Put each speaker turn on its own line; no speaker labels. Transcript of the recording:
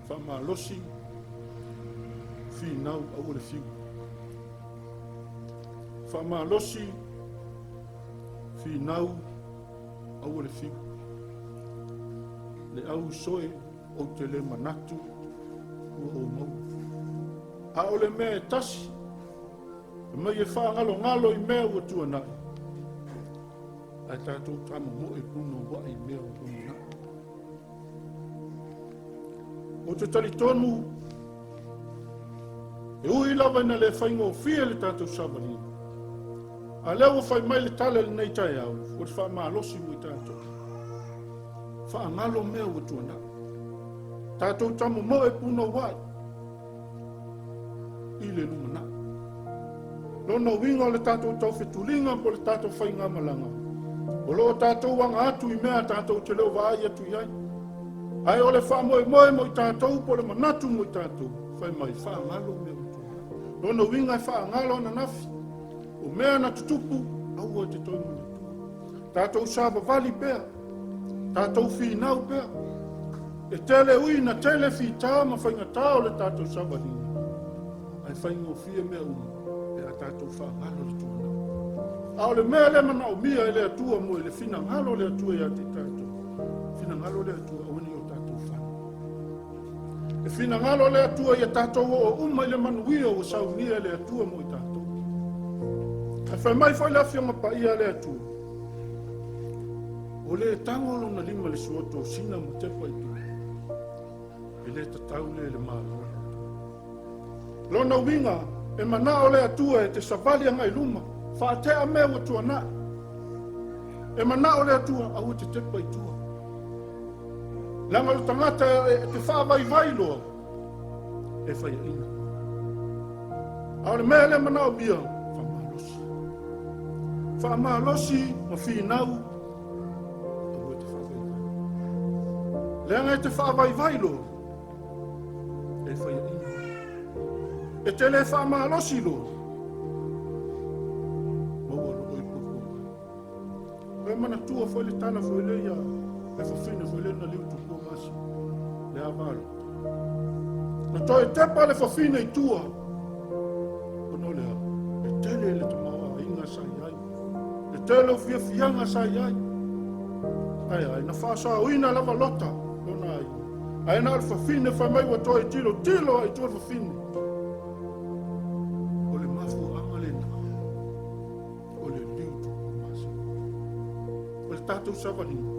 Faamalosi, Finau, Aua Le Fiu. Faamalosi, Finau, Aua Le Fiu. Le au soe o te le manatu o mau. A o le mea tasi, mai e faagalogalo I mea ua tuanai. Ai tātou tama mo e punou wa I mea o tuanai. O te talitonu, e ui lava ina le whaingo fia le tātou sabalina. A leo o whai mai le tale le nei tai au, o te Faamalosi mo I tātou. Faagalo mea ua tuanai. Tātou tama mo e punou wa I le lumanai. Lona winga o le tātou tau whetulinga po le tātou whainga malanga. O loo tātou wanga atu I mea tātou te leo wa ai atu iai. Ai ole whaamoe moe mo I tātou po le manatu mo I tātou. Whai mai whaangalo mea o tuanai. Lona winga e whaangalo na nafi. O mea na tutupu au o te toi manatu. Tātou sāba vali pea. Tātou Finau pea. E tele ui na tele whita ma whainga tāo le tātou sāba lina. Ai whaingo fia mea uma. E a tātou whaangalo le tuanai. Ao le mea le mana o mia e le atua mo e le finangalo le atua I a te tātou. Finangalo le atua awani o tātou whana. E finangalo le atua I a tātou o uma I le manuia o saunia le atua mo I tātou. E whai mai whai la whianga pa ia le atua. O le tangolo na lima le suoto sina mo tepa I tu. E le tatau le malo le atua. Lona winga e mana o le atua e te savali anga I luma. Whaatea mea ua tuanai. E mana o le atua au te tepa I tua. Langa o tangata e te whaavai loa. E whai ina. Ao le mea le mana o bia. Faamalosi. Faamalosi ma Finau. Au te whaavai. Leanga e te whaavai loa. E whai ina. E te le Faamalosi loa. E mana tua foi le tala foi le ia e fafina foi le na liu tuku masi le avalo na toi tepa le fafina I tua ono le e tele le tamawa inga sai ai e tele o fia fianga sai ai na fasa uina lava lota lona ai na fafina fa mai wa toi tilo ai tua fafina o le mafu amalena o le liu tuku masi o le tātou savalina